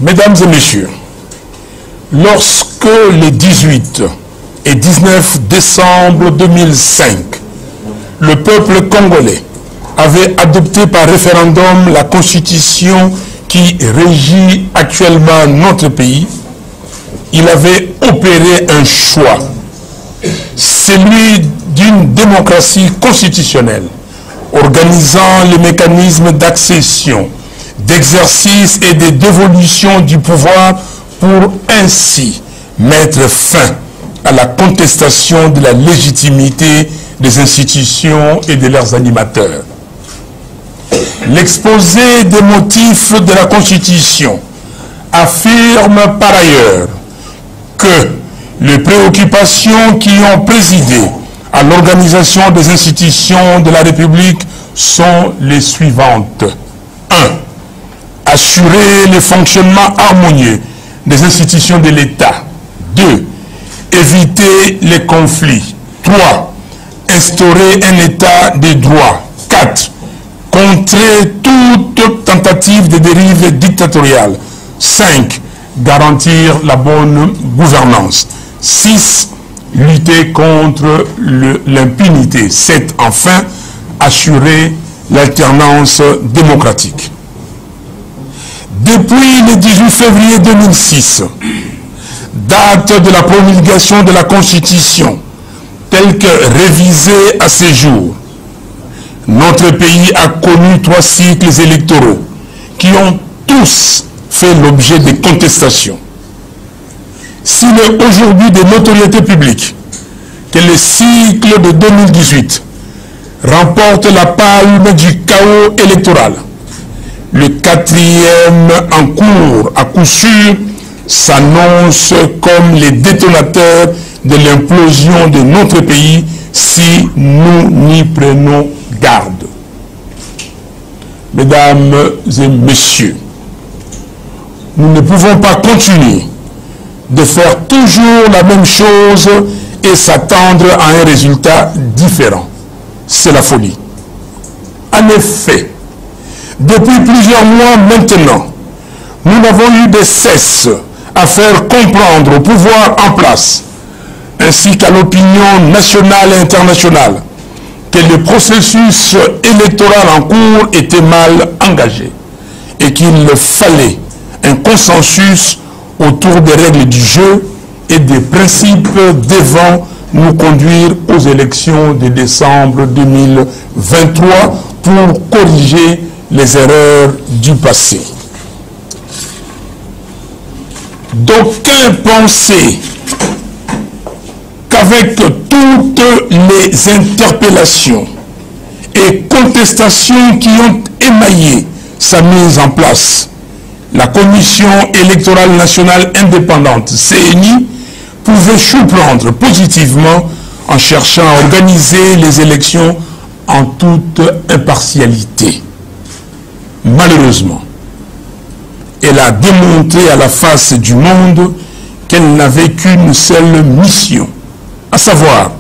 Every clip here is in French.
Mesdames et messieurs, lorsque les 18 et 19 décembre 2005, le peuple congolais avait adopté par référendum la constitution qui régit actuellement notre pays, il avait opéré un choix, celui d'une démocratie constitutionnelle, organisant les mécanismes d'accession, d'exercice et de dévolution du pouvoir pour ainsi mettre fin à la contestation de la légitimité des institutions et de leurs animateurs. L'exposé des motifs de la Constitution affirme par ailleurs que les préoccupations qui ont présidé à l'organisation des institutions de la République sont les suivantes. 1. Assurer le fonctionnement harmonieux des institutions de l'État. 2. Éviter les conflits. 3. Instaurer un État de droit. 4. Contrer toute tentative de dérive dictatoriale. 5. Garantir la bonne gouvernance. 6. Lutter contre l'impunité. 7. Enfin, assurer l'alternance démocratique. Depuis le 18 février 2006, date de la promulgation de la Constitution, telle que révisée à ce jour, notre pays a connu 3 cycles électoraux qui ont tous fait l'objet de contestations. S'il est aujourd'hui de notoriété publique que le cycle de 2018 remporte la palme du chaos électoral, le 4e en cours, à coup sûr, s'annonce comme les détonateurs de l'implosion de notre pays si nous n'y prenons garde. Mesdames et messieurs, nous ne pouvons pas continuer de faire toujours la même chose et s'attendre à un résultat différent. C'est la folie. En effet, depuis plusieurs mois maintenant, nous n'avons eu de cesse à faire comprendre au pouvoir en place, ainsi qu'à l'opinion nationale et internationale, que le processus électoral en cours était mal engagé et qu'il fallait un consensus autour des règles du jeu et des principes devant nous conduire aux élections de décembre 2023 pour corriger les erreurs du passé. D'aucuns pensaient qu'avec toutes les interpellations et contestations qui ont émaillé sa mise en place, la Commission électorale nationale indépendante, CENI, pouvait surprendre positivement en cherchant à organiser les élections en toute impartialité. Malheureusement, elle a démontré à la face du monde qu'elle n'avait qu'une seule mission, à savoir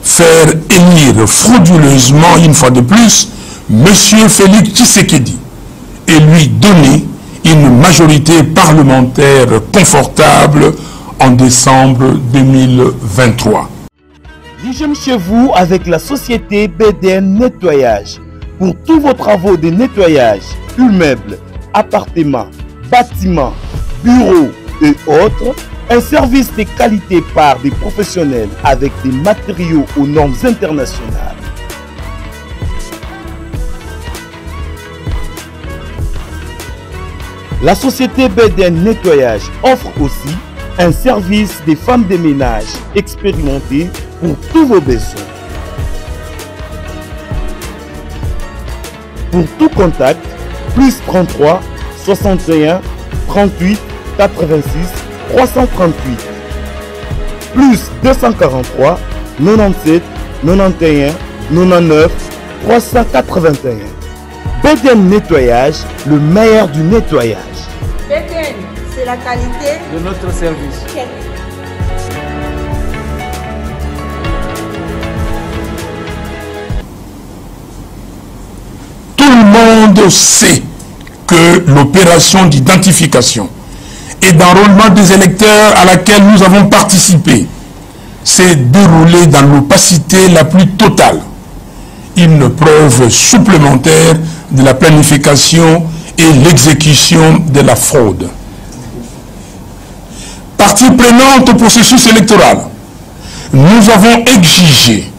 faire élire frauduleusement une fois de plus M. Félix Tshisekedi et lui donner une majorité parlementaire confortable en décembre 2023. J'aime chez vous avec la société BDN Nettoyage. Pour tous vos travaux de nettoyage, immeubles, appartements, bâtiments, bureaux et autres, un service de qualité par des professionnels avec des matériaux aux normes internationales. La société BDN Nettoyage offre aussi un service des femmes de ménage expérimentées pour tous vos besoins. Pour tout contact, plus 33 61 38 86 338 plus 243 97 91 99 381. BDN Nettoyage, le meilleur du nettoyage. BDN, c'est la qualité de notre service. Tout le monde sait que l'opération d'identification et d'enrôlement des électeurs à laquelle nous avons participé s'est déroulée dans l'opacité la plus totale. Une preuve supplémentaire de la planification et l'exécution de la fraude. Partie prenante au processus électoral, nous avons exigé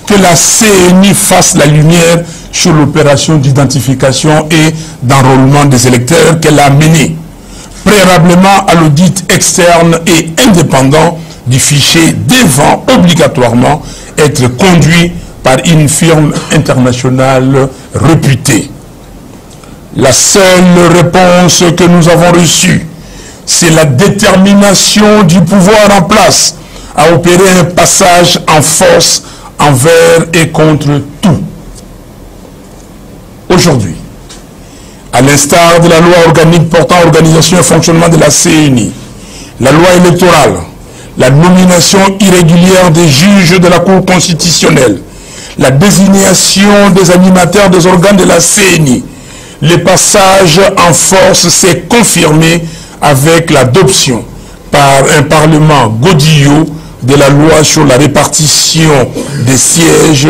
que la CENI fasse la lumière sur l'opération d'identification et d'enrôlement des électeurs qu'elle a menée, préalablement à l'audit externe et indépendant du fichier devant obligatoirement être conduit par une firme internationale réputée. La seule réponse que nous avons reçue, c'est la détermination du pouvoir en place à opérer un passage en force envers et contre tout. Aujourd'hui, à l'instar de la loi organique portant organisation et fonctionnement de la CENI, la loi électorale, la nomination irrégulière des juges de la Cour constitutionnelle, la désignation des animateurs des organes de la CENI, le passage en force s'est confirmé avec l'adoption par un Parlement godillot de la loi sur la répartition des sièges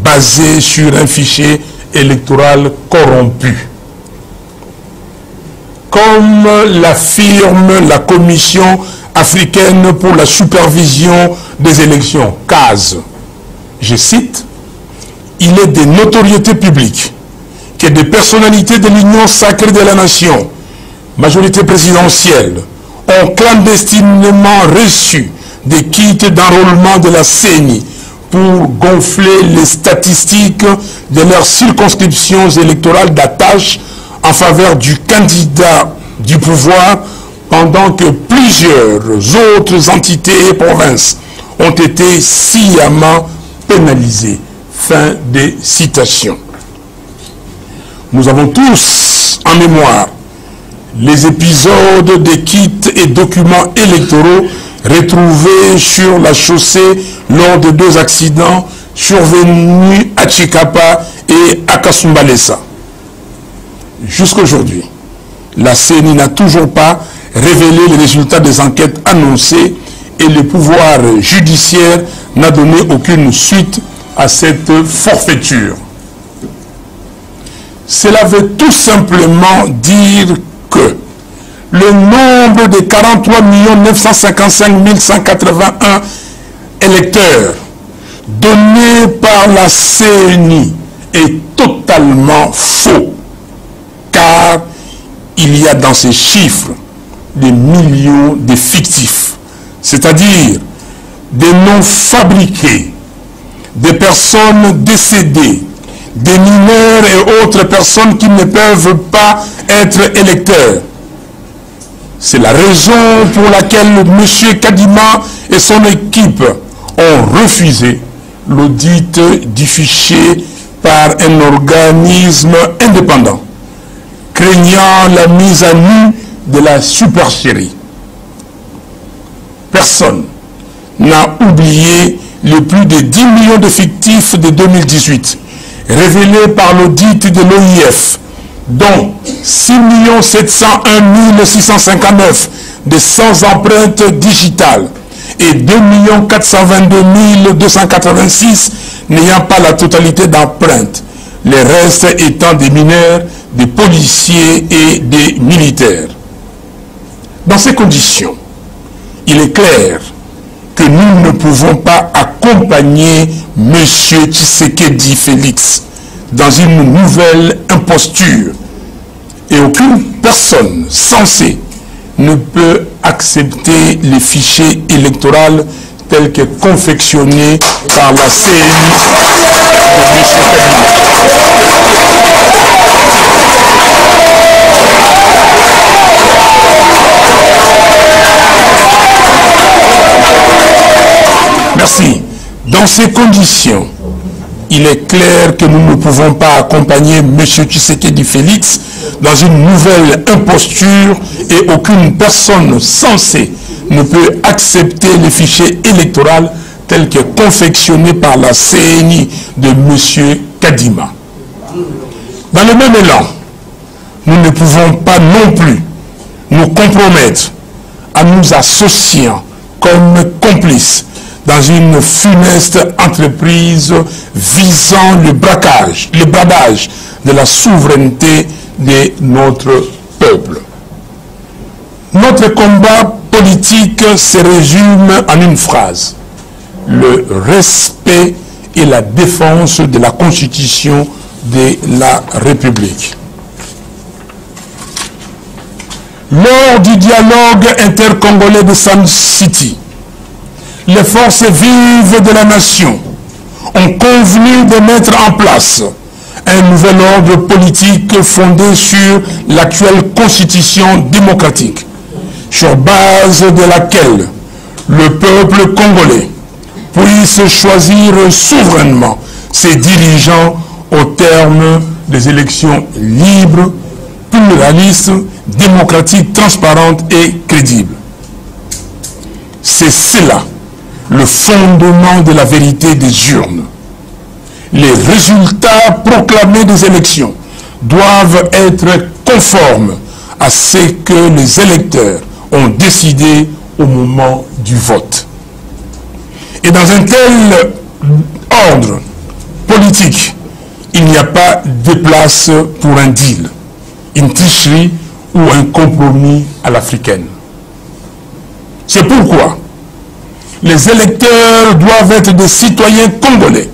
basée sur un fichier électoral corrompu. Comme l'affirme la Commission africaine pour la supervision des élections, CAS, je cite, « Il est de notoriété publique que des personnalités de l'Union sacrée de la nation, majorité présidentielle, ont clandestinement reçu des kits d'enrôlement de la CENI pour gonfler les statistiques de leurs circonscriptions électorales d'attache en faveur du candidat du pouvoir, pendant que plusieurs autres entités et provinces ont été sciemment pénalisées. » Fin des citations. Nous avons tous en mémoire les épisodes des kits et documents électoraux retrouvés sur la chaussée lors de 2 accidents survenus à Chikapa et à Kasumbalesa. Jusqu'aujourd'hui, la CENI n'a toujours pas révélé les résultats des enquêtes annoncées et le pouvoir judiciaire n'a donné aucune suite à cette forfaiture. Cela veut tout simplement dire que le nombre de 43 955 181 électeurs donnés par la CENI est totalement faux, car il y a dans ces chiffres des millions de fictifs, c'est-à-dire des noms fabriqués, des personnes décédées, des mineurs et autres personnes qui ne peuvent pas être électeurs. C'est la raison pour laquelle M. Kadima et son équipe ont refusé l'audit du fichier par un organisme indépendant, craignant la mise à nu de la supercherie. Personne n'a oublié les plus de 10 millions de fictifs de 2018, révélés par l'audit de l'OIF, dont 6 701 659 de sans empreinte digitale et 2 422 286 n'ayant pas la totalité d'empreintes, les restes étant des mineurs, des policiers et des militaires. Dans ces conditions, il est clair que nous ne pouvons pas accompagner M. Tshisekedi Félix dans une nouvelle imposture, et aucune personne censée ne peut accepter les fichiers électoraux tels que confectionnés par la CENI de M. Kabila. Merci. Dans ces conditions, il est clair que nous ne pouvons pas accompagner M. Tshisekedi Félix dans une nouvelle imposture et aucune personne censée ne peut accepter le fichier électoral tel que confectionné par la CENI de M. Kadima. Dans le même élan, nous ne pouvons pas non plus nous compromettre à nous associant comme complices dans une funeste entreprise visant le bradage de la souveraineté de notre peuple. Notre combat politique se résume en une phrase: le respect et la défense de la Constitution de la République. Lors du dialogue intercongolais de Sun City, les forces vives de la nation ont convenu de mettre en place un nouvel ordre politique fondé sur l'actuelle constitution démocratique, sur base de laquelle le peuple congolais puisse choisir souverainement ses dirigeants au terme des élections libres, pluralistes, démocratiques, transparentes et crédibles. C'est cela le fondement de la vérité des urnes. Les résultats proclamés des élections doivent être conformes à ce que les électeurs ont décidé au moment du vote. Et dans un tel ordre politique, il n'y a pas de place pour un deal, une tricherie ou un compromis à l'africaine. C'est pourquoi les électeurs doivent être des citoyens congolais,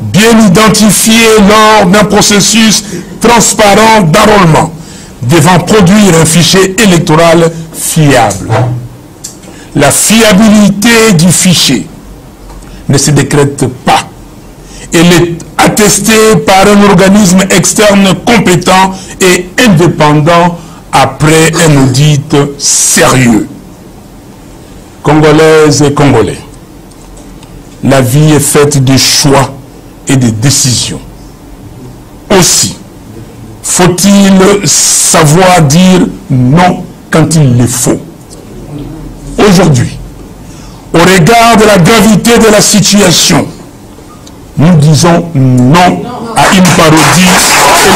bien identifiés lors d'un processus transparent d'enrôlement, devant produire un fichier électoral fiable. La fiabilité du fichier ne se décrète pas. Elle est attestée par un organisme externe compétent et indépendant après un audit sérieux. Congolaises et Congolais, la vie est faite de choix et de décisions. Aussi, faut-il savoir dire non quand il le faut. Aujourd'hui, au regard de la gravité de la situation, nous disons non à une parodie électorale.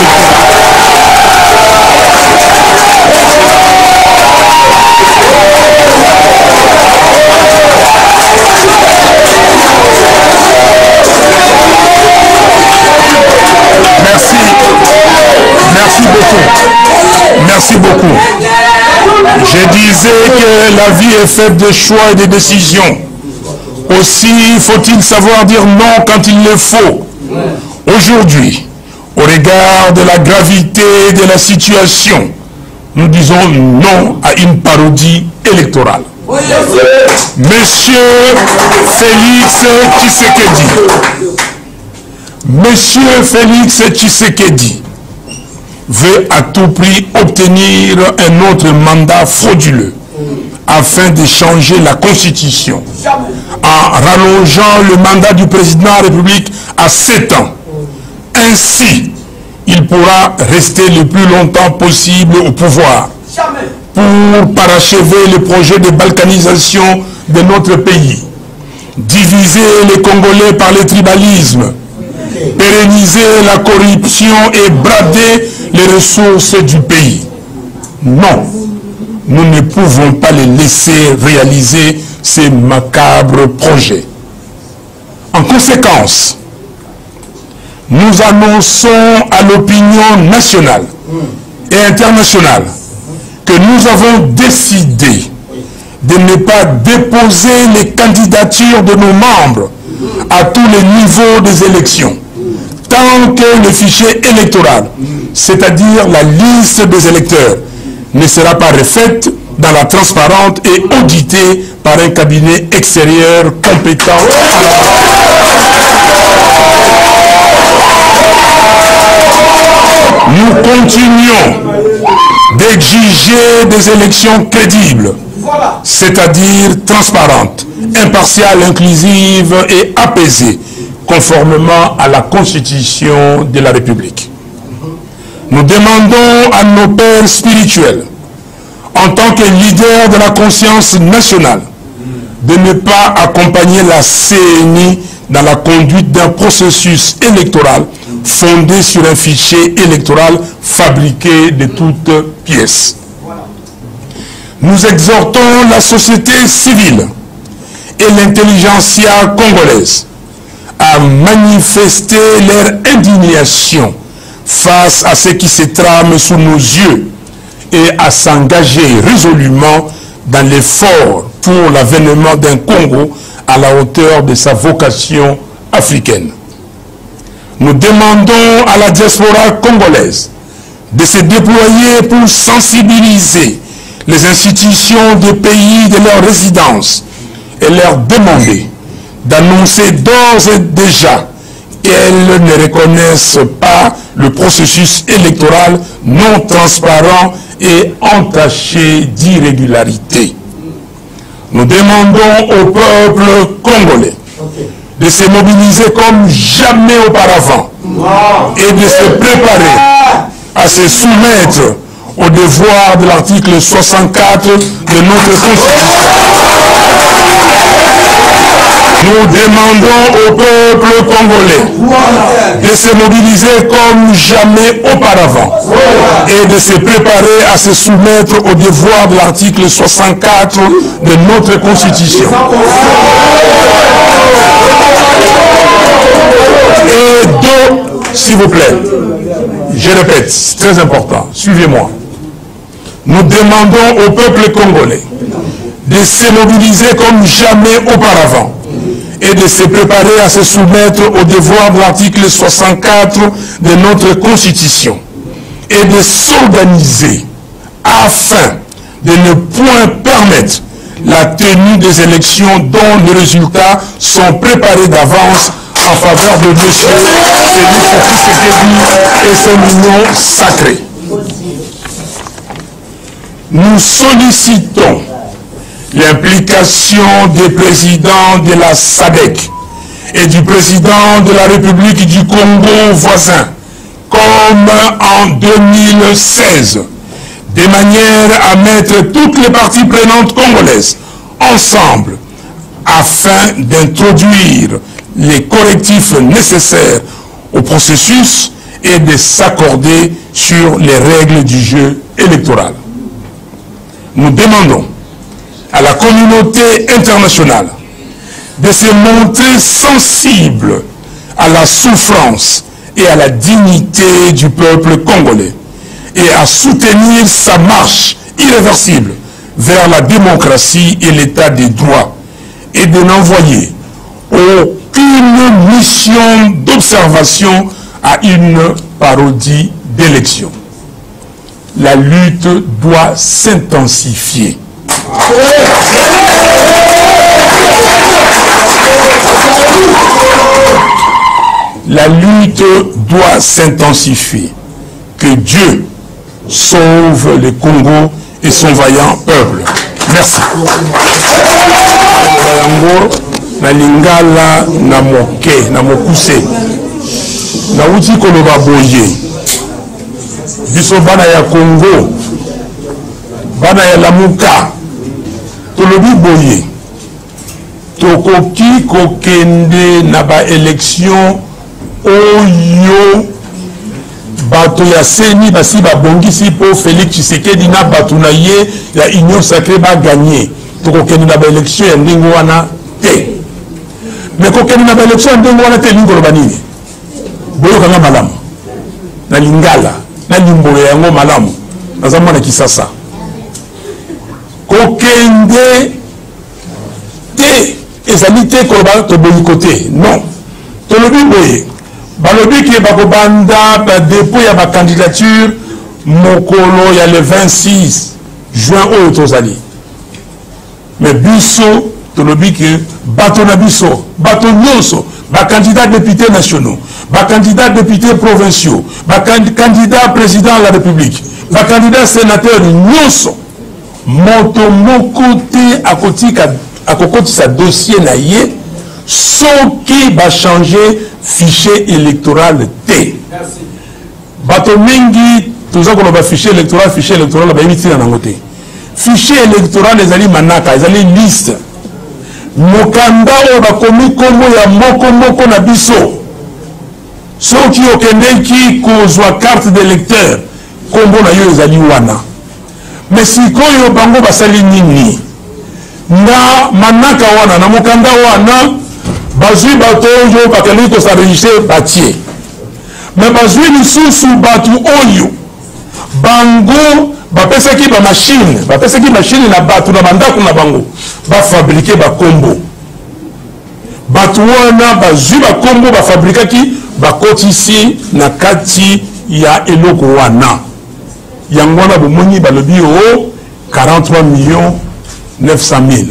Merci beaucoup. Je disais que la vie est faite de choix et de décisions. Aussi faut-il savoir dire non quand il le faut. Aujourd'hui, au regard de la gravité de la situation, nous disons non à une parodie électorale. Monsieur Félix Tshisekedi veut à tout prix obtenir un autre mandat frauduleux afin de changer la Constitution en rallongeant le mandat du président de la République à 7 ans. Ainsi, il pourra rester le plus longtemps possible au pouvoir pour parachever le projet de balkanisation de notre pays, diviser les Congolais par le tribalisme, pérenniser la corruption et brader les ressources du pays. Non, nous ne pouvons pas les laisser réaliser ces macabres projets. En conséquence, nous annonçons à l'opinion nationale et internationale que nous avons décidé de ne pas déposer les candidatures de nos membres à tous les niveaux des élections, tant que le fichier électoral, c'est-à-dire la liste des électeurs, ne sera pas refaite dans la transparente et auditée par un cabinet extérieur compétent. Nous continuons d'exiger des élections crédibles, c'est-à-dire transparentes, impartiale, inclusive et apaisée, conformément à la Constitution de la République. Nous demandons à nos pères spirituels, en tant que leaders de la conscience nationale, de ne pas accompagner la CENI dans la conduite d'un processus électoral fondé sur un fichier électoral fabriqué de toutes pièces. Nous exhortons la société civile et l'intelligentsia congolaise à manifester leur indignation face à ce qui se trame sous nos yeux et à s'engager résolument dans l'effort pour l'avènement d'un Congo à la hauteur de sa vocation africaine. Nous demandons à la diaspora congolaise de se déployer pour sensibiliser les institutions des pays de leur résidence et leur demander d'annoncer d'ores et déjà qu'elles ne reconnaissent pas le processus électoral non transparent et entaché d'irrégularité. Nous demandons au peuple congolais de se mobiliser comme jamais auparavant et de se préparer à se soumettre au devoir de l'article 64 de notre Constitution. Nous demandons au peuple congolais de se mobiliser comme jamais auparavant et de se préparer à se soumettre au devoir de l'article 64 de notre Constitution. Et deux, s'il vous plaît, je répète, c'est très important, suivez-moi. Nous demandons au peuple congolais de se mobiliser comme jamais auparavant et de se préparer à se soumettre au devoir de l'article 64 de notre Constitution et de s'organiser afin de ne point permettre la tenue des élections dont les résultats sont préparés d'avance en faveur de M. Félix Tshisekedi et son union sacrée. Nous sollicitons l'implication des présidents de la SADC et du président de la République du Congo voisin, comme en 2016, de manière à mettre toutes les parties prenantes congolaises ensemble afin d'introduire les correctifs nécessaires au processus et de s'accorder sur les règles du jeu électoral. Nous demandons à la communauté internationale de se montrer sensible à la souffrance et à la dignité du peuple congolais et à soutenir sa marche irréversible vers la démocratie et l'état des droits et de n'envoyer aucune mission d'observation à une parodie d'élection. La lutte doit s'intensifier. La lutte doit s'intensifier. Que Dieu sauve le Congo et son vaillant peuple. Merci. Na lingala na moke na mokuse na uti koloba boye biso bana ya Congo bana ya Lamuka tolobi boye tokoki kokende na ba élection oyo bato ya seni basi babongisi po Félix Tshisekedi na bato na ye ya union sacrée ba gagner tokokende na ba élection ya ndingo wana te. Mais quand on a une élection, on a une élection. Boyokanga malamu. Na lingala. Na limboye yango malamu. Nazama na kisasa. Kokende te. Ezali te koloba to boyikote. Non. Tolobi boye. Balobi ki bakobanda ba dépôt ya ba candidature mokolo ya le 26 juin oyo tozali. Mais biso tolobi ke bato na biso, bato nyonso, ba candidat députés nationaux, ba candidat députés provinciaux, ba candidat président de la République, ba candidat sénateur nyonso, moto moko te akotika à côté sa dossier naïe, sans qui va changer fichier électoral T. Bato mingi, tout ça qu'on va fichier électoral, va éviter dans côté. Fichier électoral, les alliés manaka, les alliés liste. Mokanda, on va commis comme ya moko na biso. Ceux qui ont qui cause carte d'électeur, comme on a eu les alliés wana. Mais si koyo bango basali nini, na manaka wana, na mokanda wana, bazui bato yo bakali ko s'enregistrer batier. Mais bazui lisusu batu oyo, bango, bapesaki ba machine na batu na bandako na bango, ba fabriquer ba combo. Batu wana bazui ba combo ba fabrikaki ba kotisi na kati ya eloko wana. Yangwana bomoni balobi o 43 millions 900 000.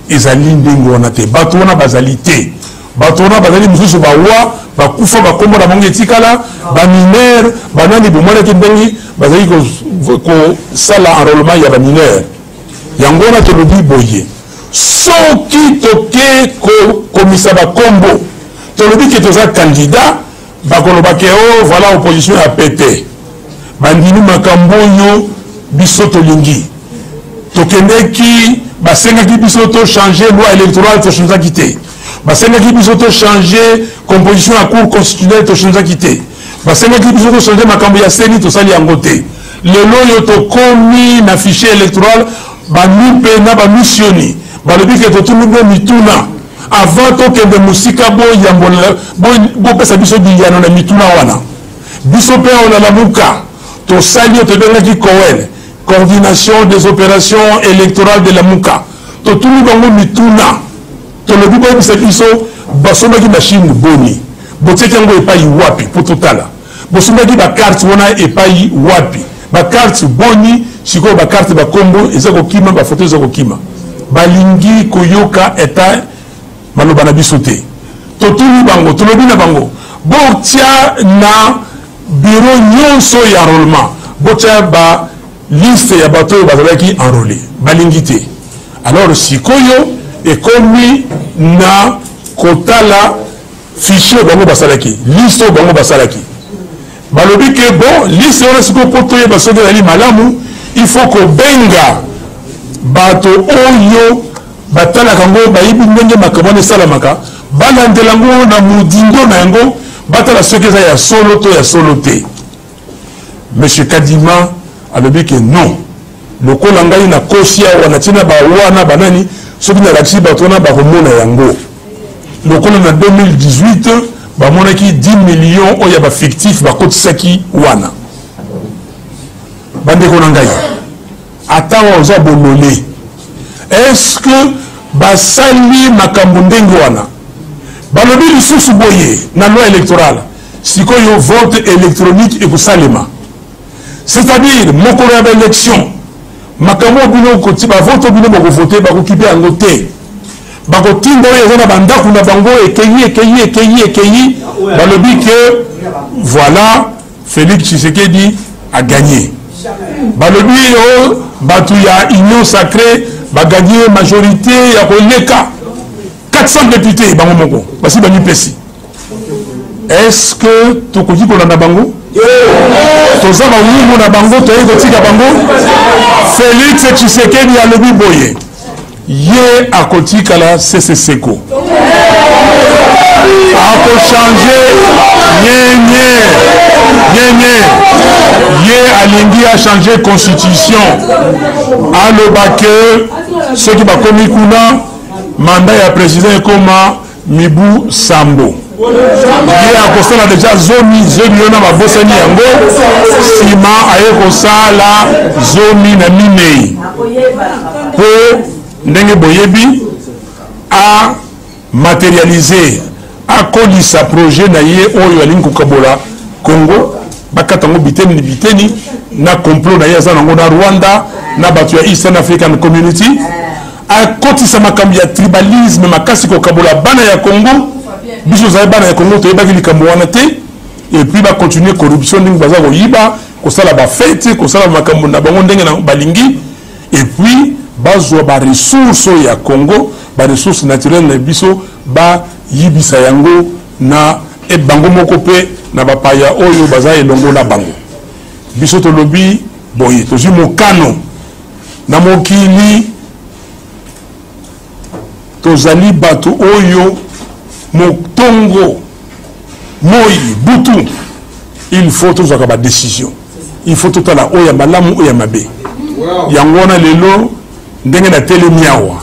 Ezali ndingo wana te. Batu wana bazali te. Batu wana bazali mususu bawa bakufa bakombo na bango etikala ba mineur banani bomona ke ndengi bazali ko sala enrôlement ya ba mineur. Yangwana te lobi boye. Soki toke ko komisa ba kombo. To lobi ke toza candidat bakoloba ke o voilà opposition a pété. Bandini makamboyo biso tolingi tokendeki basengaki biso to changer loi électorale to changer quitté basengaki biso to changer composition à cour constitutionnelle to changer quitté basengaki biso to changer makambo ya seni to sali yango te lelo yo to komi na fichier électoral banipe na ba missioni balobi ke to tumugo mituna avant to kende musika bo yambola bo pesa biso biliano na mituna wana biso pe on a la muka. To sali qui Coel, coordination des opérations électorales de la Mouka. To tout le monde mituna. To le bibo biso basomba ki machine boni. Boteki yango epai wapi pour totala. Bosomba ki ba carte wana epai wapi. Ba carte boni siko ba carte ba kombo ezako kima ba photo ezako kima. Balingi koyoka eta maloba na biso te. To tout bango, to le bina bango. Botia na bureau nyonso ya enrôlement botia ba liste ya bato bazalaki enrôlé balingité alors sikoyo ekomi na kotala fichier bango basalaki liste bango basalaki balobi ke bon liste wana siko poto ye basoki ezali malamu il faut ko benga bato oyo batalaka yango bayibi ndenge makambo esalamaka balandela yango na modindo na yango batala soki eza ya solo to ya solo te. Monsieur Kadima alobi ke non lokola ngai na kosia wana tina ba wana banani soki na laksi bato wana bakomona yango lokola na 2018 bamonaki 10 millions oyo ba fictif bakotisaki wana bandeko na ngai ata oza bolole est-ce que basali makambo ndenge wana balobi lisusu boye na loi électorale sikoyo vote électronique et salema c'est-à-dire mokolo ya élection makambo bino koti ba vote bino bako voter bako kipe yango te bako tinda oyo eza na bandako na bango ekeyi balobi que voilà Félix Tshisekedi a gagné balobi o batu ya union sacrée ba gagné majorité ya koleka 400 députés bango moko basi bani pesi est-ce que tokoki kolanda bango toza bawumu na bango toyei kotika bango Félix Tshisekedi alobi boye ye akotikala seseseko akochange nyenye ye alingi achange constitution aloba ke soki bakomi kuna mandat ya président ekoma mibu sambo ye akosala deja zomi wana babosani yango nsima aye kosala zomi na minei po ndenge boyebi a matérialiser akolisa projet na ye oyo alingi kokabola Congo bakata ngo biteni na complot na ye aza nango na Rwanda na bato ya Eastern African Community akotisa makambo ya tribalisme makasi kokabola bana ya Congo biso za bana ya Congo toyebaki likambo wana te et puis ba continuer corruption ndenge baza koyiba kosala ba fête kosala makambo na bango ndenge na balingi et puis bazwa ba ressources ya Congo, ba ressources naturelles na biso ba yibisa yango na e bango moko pe na ba paya oyo baza elongo na bango. Biso to lobi boye tozi mokano na mokili tozali bato oyo motongo moi butu. Il faut toujours avoir des décisions. Il faut tout à la oya malamu oya mabe. Yangona lelo ndenge na tele miawa.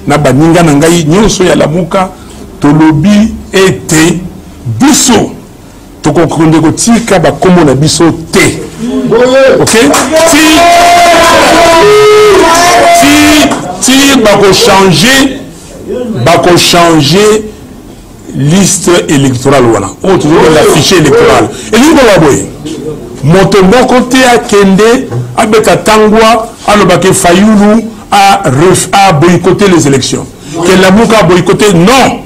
Na baninga na ngai nyonso ya lamuka tolobi ete biso tokokonde ko tika ba komo na biso te. OK? Si bako changer liste électorale wana o toujours la fichier électoral elingo la boy moto moko te akende abeka tangwa alobake Fayulu a boycotter les élections que la mouka a boycotté non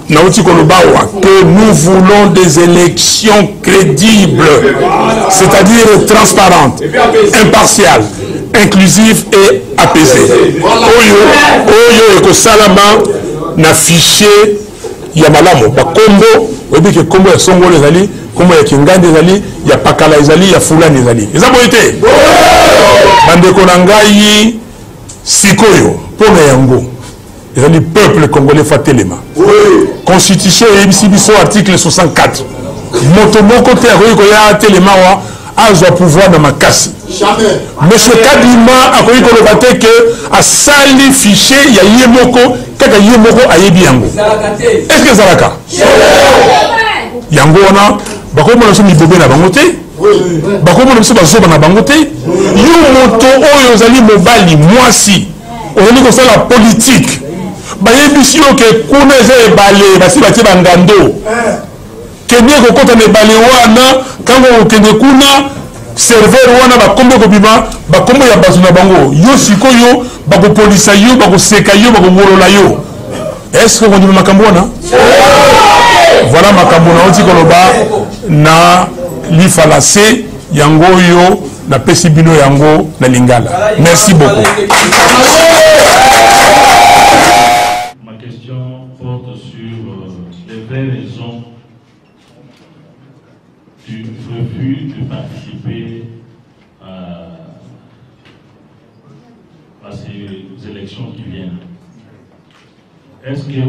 nauti kolobawa que nous voulons des élections crédibles, c'est-à-dire transparentes, impartiales, inclusives et apaisées. Oyo eko salama na fichier ya malamu ba kombo obi ke kombo ya songo ezali kombo ya kingande ezali ya pakala ezali ya fulani ezali eza boyete bande ko ngai sikoyo pona yango ezali peuple congolais fatelema constitution et biso article 64 moto moko te ko ya telema wa azwa pouvoir na makasi monsieur Kadima akoyi ko lobate que a sali fichier ya yemoko kaka yemoko ayebi yango est-ce que zalaka yango wana bakomona so mibobe na bango te bakomona so bazoba na bango te yo moto oyo zali mobali mwasi ozali kosala politique bayebisi yo ke kuna eza ebale basi batie bangando kende kokota na ebale wana kango okende kuna serveur wana bakombe kobima bakombe ya bazu na bango yo sikoyo bakopolisa yo bakoseka yo bakongolola yo est-ce que on dit makambo wana voilà makambo na oti koloba na lifalase yango yo na pesi bino yango na lingala. Merci beaucoup. Ma question porte sur les vraies raisons du refus de participer à ces élections qui viennent. Est-ce que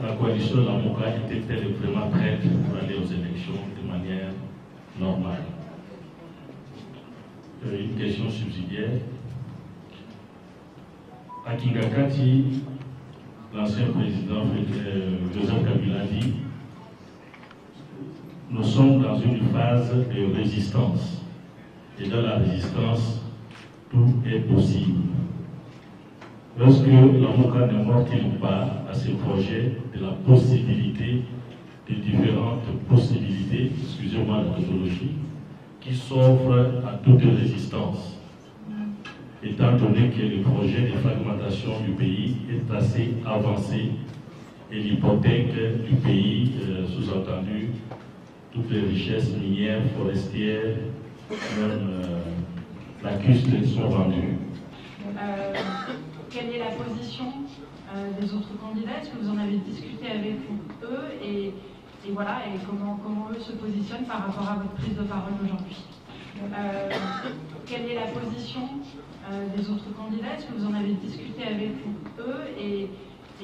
la coalition de la MOCA était-elle vraiment prête pour aller aux élections de manière normale? Une question subsidiaire. À Kingakati, l'ancien président Joseph Kabila dit: nous sommes dans une phase de résistance. Et dans la résistance, tout est possible. Lorsque la MOCA ne manque-t-il pas à ce projet de la possibilité, de différentes possibilités, excusez-moi la méthodologie, qui s'offrent à toute résistance, étant donné que le projet de fragmentation du pays est assez avancé et l'hypothèque du pays, sous-entendu, toutes les richesses minières, forestières, même lacustres sont vendues. Quelle est la position des autres candidats? Est-ce que vous en avez discuté avec eux et voilà, et comment eux se positionnent par rapport à votre prise de parole aujourd'hui? Quelle est la position des autres candidats? Est-ce que vous en avez discuté avec eux et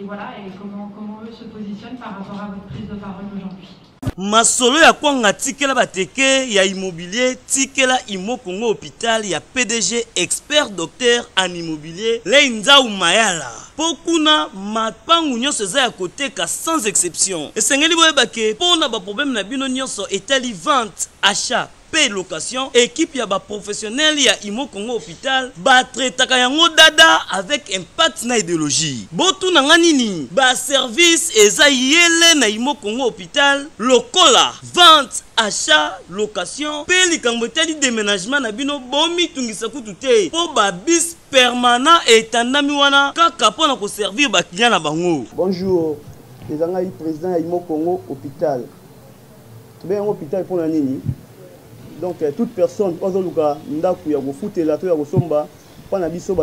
voilà, et comment eux se positionnent par rapport à votre prise de parole aujourd'hui? Masolo ya kwanga tikela bateke ya immobilier tikela Imo Congo hôpital ya PDG expert docteur en immobilier Leinza Umayala pokuna mapangu nyonso za ya koteka sans exception esengeli boyebake pona ba problème na bino nyonso etali vente achat paix location équipe ya ba professionnel ya Imo Congo hôpital ba traitaka yango dada avec impact na idéologie botu na nganini ba service eza yele na Imo Congo hôpital lokola vente achat location paix likambo etali déménagement na bino bomi tungisa kutu te po ba bis permanent etandami wana kaka pona ko servir ba client na bango. Bonjour, les angai président ya Imo Congo hôpital. Tu bien hôpital pour la nini? Donc toute personne, Ozoluka, Ndaku, Yago Foutela, Yago Somba, pas na biso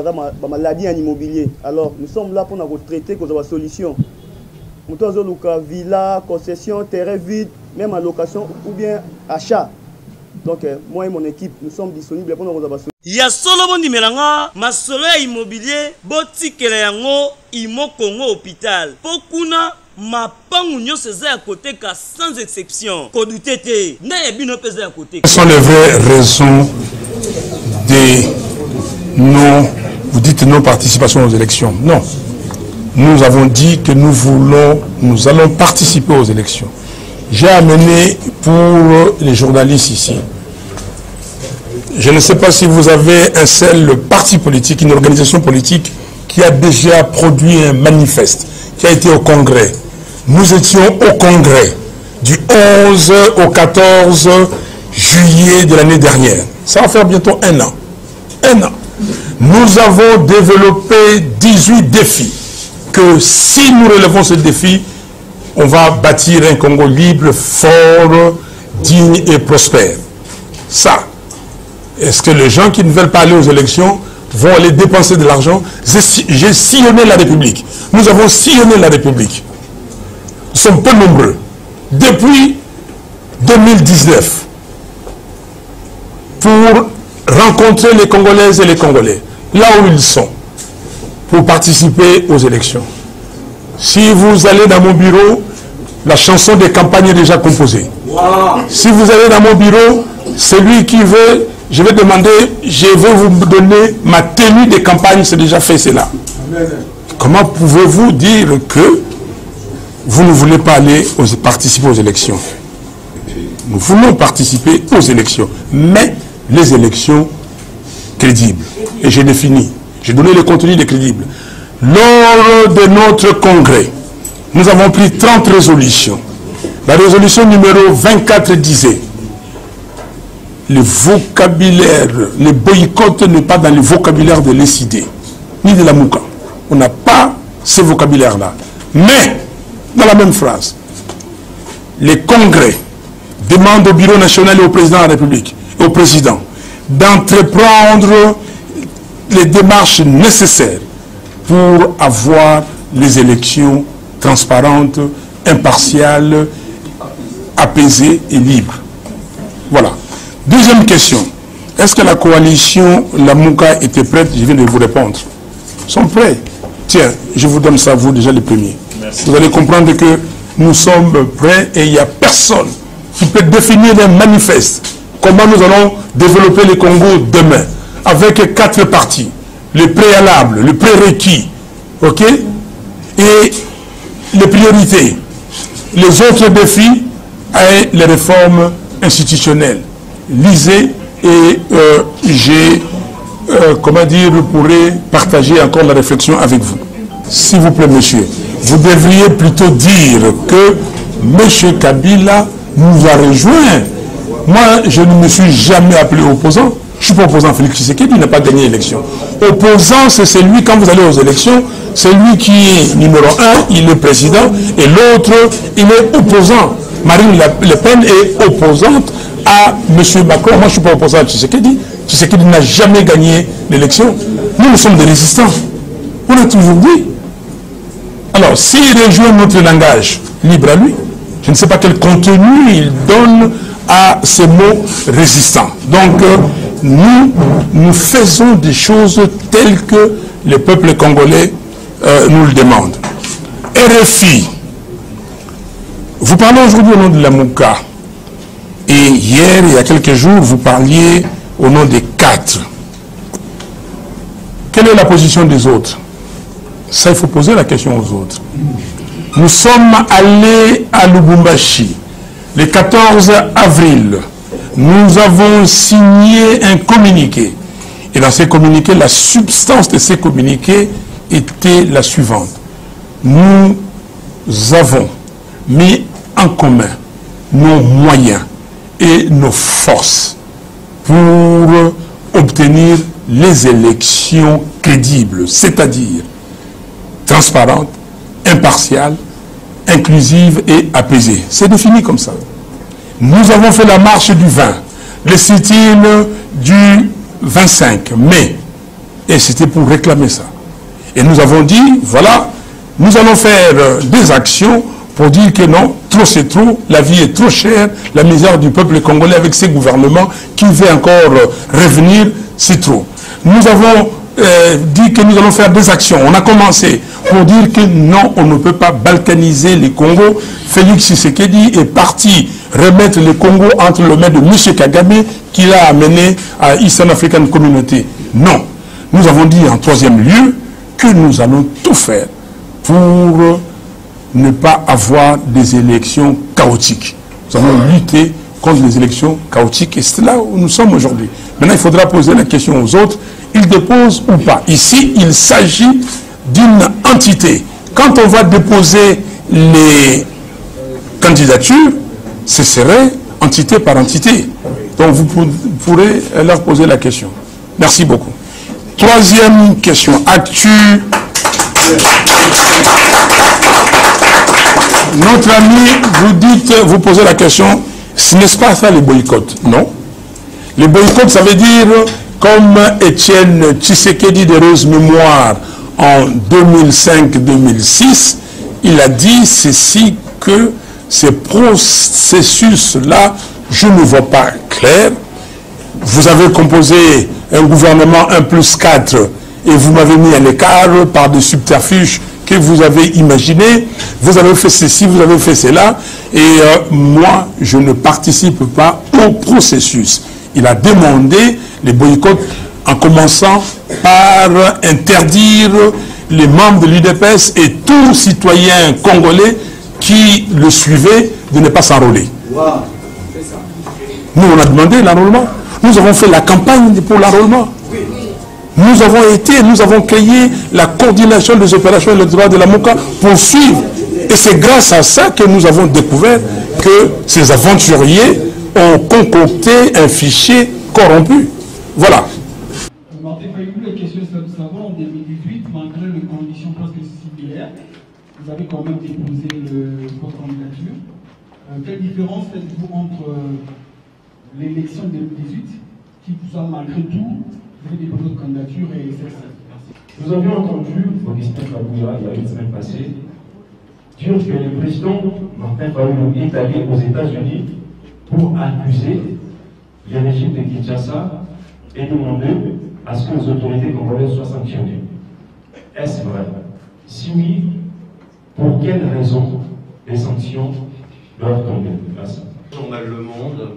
maladie en immobilier. Alors nous sommes là pour nous traiter que la solution. Nous avons villa, concession, terrain vide, même en location ou bien achat. Donc moi et mon équipe, nous sommes disponibles pour nous avoir solution. Ya solo bondi melanga masolo ya immobilier botikela yango Imo Congo hôpital. Pokuna mapangu nyonso eza ya côté ka sans exception. Kodutete na ya bino pesa ya côté. Quelles sont les vraies raisons de nos, vous dites non participation aux élections? Non. Nous avons dit que nous allons participer aux élections. J'ai amené pour les journalistes ici. Je ne sais pas si vous avez un seul parti politique, une organisation politique qui a déjà produit un manifeste, qui a été au Congrès. Nous étions au Congrès du 11 au 14 juillet de l'année dernière. Ça va faire bientôt un an. Un an. Nous avons développé 18 défis. Que si nous relevons ce défi, on va bâtir un Congo libre, fort, digne et prospère. Ça. Est-ce que les gens qui ne veulent pas aller aux élections vont aller dépenser de l'argent? J'ai sillonné la République. Nous avons sillonné la République. Nous sommes peu nombreux. Depuis 2019, pour rencontrer les Congolaises et les Congolais, là où ils sont, pour participer aux élections. Si vous allez dans mon bureau, la chanson de campagne est déjà composée. Wow. Si vous allez dans mon bureau, celui qui veut, je vais demander, je vais vous donner ma tenue de campagne, c'est déjà fait cela. Comment pouvez-vous dire que vous ne voulez pas aller participer aux élections? Nous voulons participer aux élections, mais les élections crédibles. Et j'ai défini, j'ai donné le contenu des crédibles. Lors de notre congrès, nous avons pris 30 résolutions. La résolution numéro 24 disait le vocabulaire, le boycott n'est pas dans le vocabulaire de l'ECD, ni de la Mouka. On n'a pas ce vocabulaire-là. Mais, dans la même phrase, les congrès demandent au Bureau national et au président de la République, et au président, d'entreprendre les démarches nécessaires pour avoir les élections transparentes, impartiales, apaisées et libres. Voilà. Deuxième question. Est-ce que la coalition, la Mouka, était prête? Je viens de vous répondre. Ils sont prêts. Tiens, je vous donne ça, vous déjà les premiers. Merci. Vous allez comprendre que nous sommes prêts et il n'y a personne qui peut définir un manifeste. Comment nous allons développer le Congo demain avec 4 parties. Le préalable, le prérequis, ok? Et les priorités. Les autres défis et les réformes institutionnelles. Lisez et comment dire, pourrais partager encore la réflexion avec vous. S'il vous plaît, monsieur, vous devriez plutôt dire que monsieur Kabila nous a rejoints. Moi, je ne me suis jamais appelé opposant. Je ne suis pas opposant à Félix Tshisekedi, il n'a pas gagné l'élection. Opposant, c'est celui, quand vous allez aux élections, c'est lui qui est numéro 1, il est président, et l'autre, il est opposant. Marine Le Pen est opposante à M. Macron. Moi, je ne suis pas opposant à Tshisekedi. Tshisekedi n'a jamais gagné l'élection. Nous sommes des résistants. On a toujours dit. Alors, s'il rejoint notre langage, libre à lui, je ne sais pas quel contenu il donne à ces mots résistants. Donc, nous faisons des choses telles que le peuple congolais nous le demande. RFI, vous parlez aujourd'hui au nom de la Mouka. Et hier, il y a quelques jours, vous parliez au nom des 4. Quelle est la position des autres? Ça, il faut poser la question aux autres. Nous sommes allés à Lubumbashi le 14 avril. Nous avons signé un communiqué. Et dans ces communiqués, la substance de ces communiqués était la suivante. Nous avons mis en commun nos moyens et nos forces pour obtenir les élections crédibles, c'est-à-dire transparentes, impartiales, inclusives et apaisées. C'est défini comme ça. Nous avons fait la marche du 20, le sit-in du 25 mai. Et c'était pour réclamer ça. Et nous avons dit, voilà, nous allons faire des actions pour dire que non, trop c'est trop, la vie est trop chère, la misère du peuple congolais avec ces gouvernements qui veulent encore revenir, c'est trop. Nous avons dit que nous allons faire des actions. On a commencé pour dire que non, on ne peut pas balkaniser les Congos. Félix Tshisekedi est parti remettre le Congo entre les mains de M. Kagame qui l'a amené à Eastern African Community. Non. Nous avons dit en troisième lieu que nous allons tout faire pour ne pas avoir des élections chaotiques. Nous allons lutter contre les élections chaotiques et c'est là où nous sommes aujourd'hui. Maintenant, il faudra poser la question aux autres. Ils déposent ou pas. Ici, il s'agit d'une entité. Quand on va déposer les candidatures, ce serait entité par entité. Donc vous pourrez leur poser la question. Merci beaucoup. Troisième question. Actu. Notre ami, vous posez la question, ce n'est pas ça les boycotts, non? Les boycotts, ça veut dire, comme Étienne Tshisekedi de Rose Mémoire en 2005-2006, il a dit ceci que ces processus-là, je ne vois pas clair. Vous avez composé un gouvernement 1+4 et vous m'avez mis à l'écart par des subterfuges que vous avez imaginés. Vous avez fait ceci, vous avez fait cela. Et moi, je ne participe pas au processus. Il a demandé les boycotts en commençant par interdire les membres de l'UDPS et tout citoyen congolais qui le suivait de ne pas s'enrôler. Nous, on a demandé l'enrôlement. Nous avons fait la campagne pour l'enrôlement. Nous avons créé la coordination des opérations électorales de la MOCA pour suivre. Et c'est grâce à ça que nous avons découvert que ces aventuriers ont concocté un fichier corrompu. Voilà. Martin Fayulu, la question est de savoir, en 2018, malgré les conditions presque similaires, vous avez quand même déposé votre candidature. Quelle différence faites-vous entre l'élection de 2018, qui vous a malgré tout fait déposer votre candidature et celle-ci? Nous avions entendu Augustin Kabouya, il y a une semaine passée, dire que le président Martin Fayulu est allé aux États-Unis pour accuser le régime de Kinshasa et demander à ce que les autorités congolaises soient sanctionnées. Est-ce vrai? Si oui, pour quelles raisons les sanctions doivent tomber? Merci. Journal Le Monde.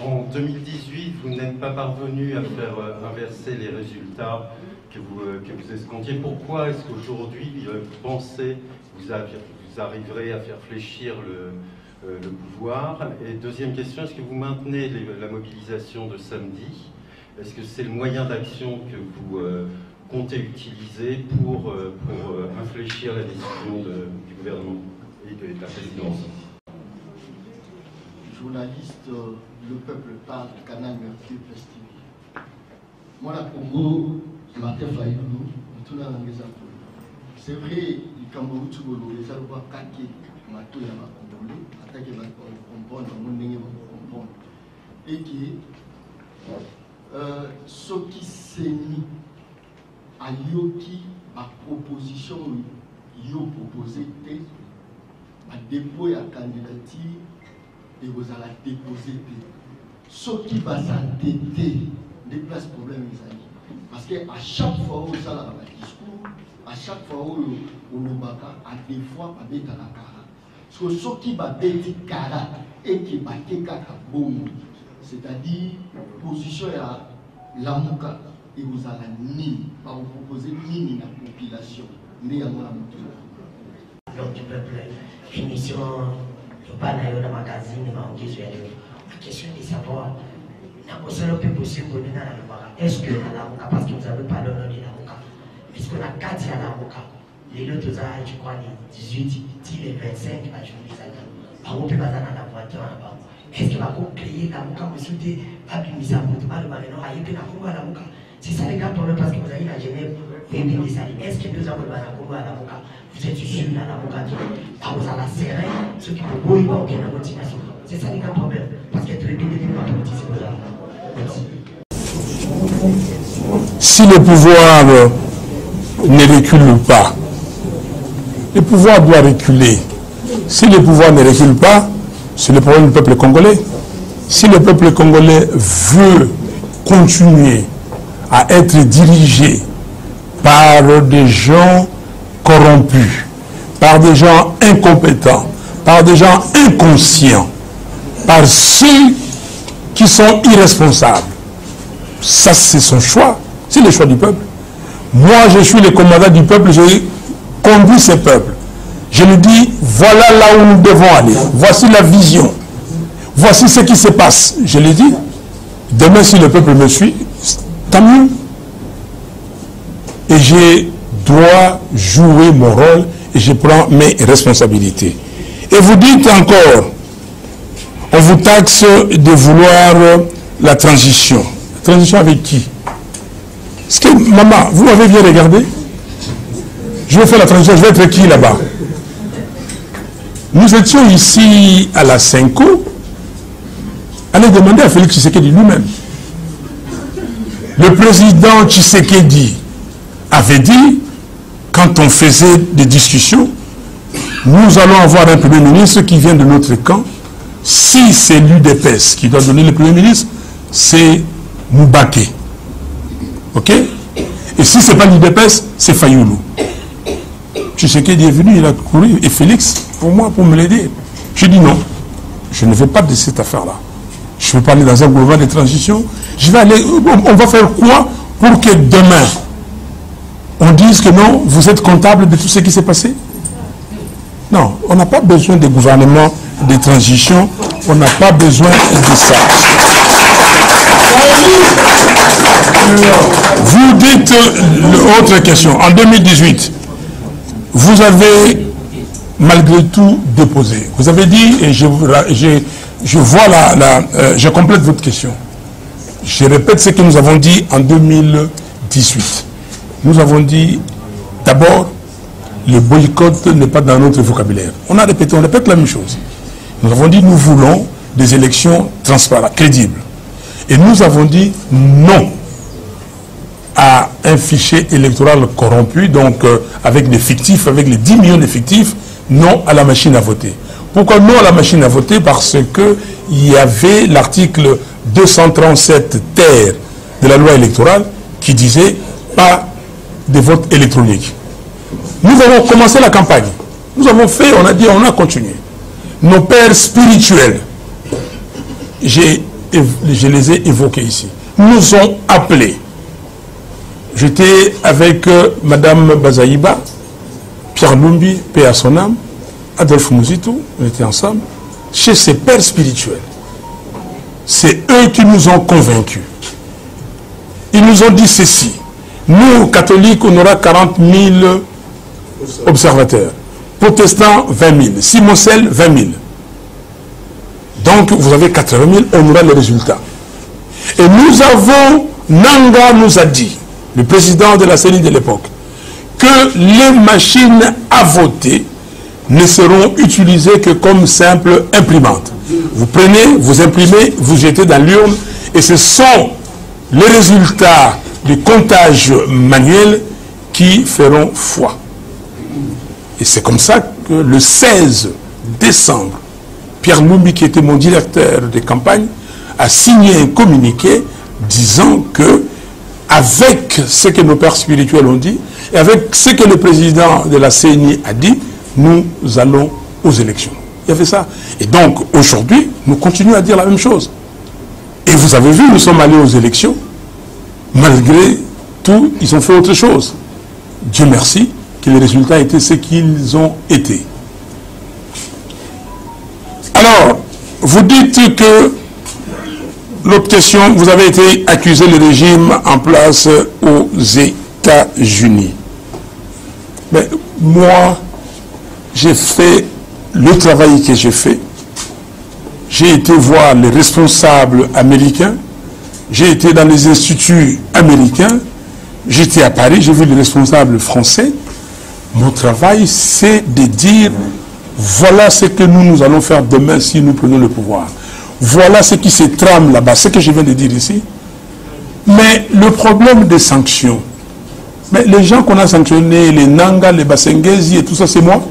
En 2018, vous n'êtes pas parvenu à faire inverser les résultats que vous escomptiez. Pourquoi est-ce qu'aujourd'hui, vous pensez que vous arriverez à faire fléchir le pouvoir? Et deuxième question, est-ce que vous maintenez la mobilisation de samedi? Est-ce que c'est le moyen d'action que vous comptez utiliser pour infléchir la décision du gouvernement et de la présidence? Journaliste, le peuple parle, Canal Mercure Festival. Moi, la Congo, Martin Fayulu, tout le monde c'est vrai, il Cameroun, tout le monde, les Alba, Kaki, Mato, Yama, Congolais, attaquer ma comprendre, mon nez, comprendre. Et qui, ce qui s'est mis à Yoki, ma proposition, Yo proposé, à dépôt et à candidature, et vous allez déposer ce qui va s'entêter des places problèmes parce que à chaque fois où vous allez avoir un discours, à chaque fois où vous l'obaka, à des fois à mettre la cara. Ce qui va être cara et qui va être bon, c'est-à-dire position à l'amouka et vous allez ni va vous proposer ni la population ni à mon donc du peuple émission. Pas dans le magazine, mais en question, la question est de savoir, est-ce que l'avocat, parce que vous avez pas le nom de l'avocat, puisqu'on a 4 à l'avocat, les autres, je crois, les 18, les 25, je vous dis ça, on peut pas dans la voiture là-bas. Est-ce qu'il va créer l'avocat, vous souhaitez, pas de mise à votre mal, mais non, il y a un l'avocat. C'est ça les gars, problème, parce que vous avez la Genève, est-ce que nous avons l'avocat? Vous êtes sûr dans l'avocat qui vous allez serrer ceux qui peuvent bouillir dans la motivation. C'est ça les grands problèmes. Parce que tous les pays ne peuvent pas politiser. Merci. si le pouvoir ne recule pas, le pouvoir doit reculer. Si le pouvoir ne recule pas, c'est le problème du peuple congolais. Si le peuple congolais veut continuer à être dirigé par des gens corrompus, par des gens incompétents, par des gens inconscients, par ceux qui sont irresponsables, ça c'est son choix, c'est le choix du peuple. Moi je suis le commandant du peuple, je conduis ce peuple. Je lui dis, voilà là où nous devons aller, voici la vision, voici ce qui se passe. Je lui dis, demain si le peuple me suit, tant mieux. Et je dois jouer mon rôle et je prends mes responsabilités. Et vous dites encore, on vous taxe de vouloir la transition. La transition avec qui? Est-ce que, maman, vous m'avez bien regardé? Je vais faire la transition, je vais être qui là-bas? Nous étions ici à la Cinco. Allez demander à Félix Tshisekedi lui-même. Le président Tshisekedi avait dit, quand on faisait des discussions, nous allons avoir un premier ministre qui vient de notre camp. Si c'est l'UDPS qui doit donner le premier ministre, c'est Moubaké. Ok? Et si ce n'est pas l'UDPS, c'est Fayoulou. Tshisekedi est venu, il a couru, et Félix, pour moi, pour me l'aider. J'ai dit non, je ne veux pas de cette affaire-là. Je veux pas aller dans un gouvernement de transition. Je vais aller, on va faire quoi pour que demain, on dise que non, vous êtes comptable de tout ce qui s'est passé? Non, on n'a pas besoin de gouvernement de transition, on n'a pas besoin de ça. Vous dites l'autre question. En 2018, vous avez malgré tout déposé. Vous avez dit, et je vois je complète votre question. Je répète ce que nous avons dit en 2018. Nous avons dit, d'abord, le boycott n'est pas dans notre vocabulaire. On a répété, on répète la même chose. Nous avons dit, nous voulons des élections transparentes, crédibles. Et nous avons dit non à un fichier électoral corrompu, donc avec des fictifs, avec les 10 millions d'effectifs, non à la machine à voter. Pourquoi non à la machine à voter? Parce qu'il y avait l'article 237 ter de la loi électorale qui disait pas de vote électronique. Nous avons commencé la campagne. Nous avons fait, on a dit, on a continué. Nos pères spirituels, je les ai évoqués ici, nous ont appelés. J'étais avec Madame Bazaïba, Pierre Lumbi, paix à son âme, Adolphe Mouzito, on était ensemble, chez ces pères spirituels. C'est eux qui nous ont convaincus. Ils nous ont dit ceci. Nous, catholiques, on aura 40 000 observateurs. Protestants, 20 000. Simocel, 20 000. Donc, vous avez 80 000, on aura les résultats. Et nous avons, Nanga nous a dit, le président de la CENI de l'époque, que les machines à voter ne seront utilisées que comme simple imprimante. Vous prenez, vous imprimez, vous jetez dans l'urne, et ce sont les résultats du comptage manuel qui feront foi. Et c'est comme ça que le 16 décembre, Pierre Lumbi, qui était mon directeur de campagne, a signé un communiqué disant que, avec ce que nos pères spirituels ont dit, et avec ce que le président de la CENI a dit, nous allons aux élections. Il y avait ça. Et donc, aujourd'hui, nous continuons à dire la même chose. Et vous avez vu, nous sommes allés aux élections. Malgré tout, ils ont fait autre chose. Dieu merci que les résultats étaient ce qu'ils ont été. Alors, vous dites que l'autre question, vous avez été accusé le régime en place aux États-Unis. Mais moi, j'ai fait le travail que j'ai fait. J'ai été voir les responsables américains. J'ai été dans les instituts américains. J'étais à Paris, j'ai vu les responsables français. Mon travail, c'est de dire, voilà ce que nous allons faire demain si nous prenons le pouvoir. Voilà ce qui se trame là-bas, ce que je viens de dire ici. Mais le problème des sanctions, mais les gens qu'on a sanctionnés, les Nanga, les Basengezi et tout ça, c'est moi.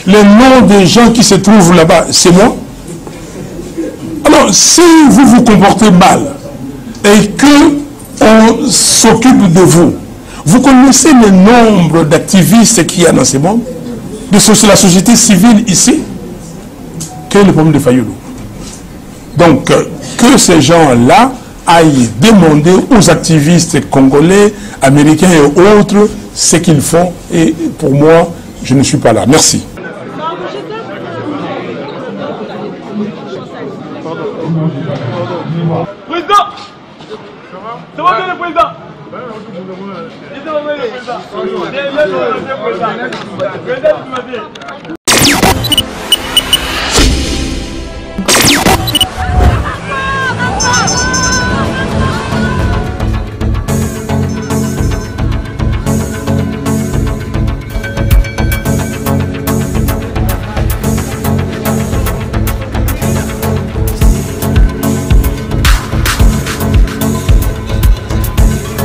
Les noms des gens qui se trouvent là-bas, c'est moi. Alors, si vous vous comportez mal et que on s'occupe de vous, vous connaissez le nombre d'activistes qu'il y a dans ce monde, de la société civile ici. Quel est le problème de Fayoulou? Donc, que ces gens-là aillent demander aux activistes congolais, américains et autres ce qu'ils font. Et pour moi, je ne suis pas là. Merci. Président, ça va bien le président? Il va bien le président.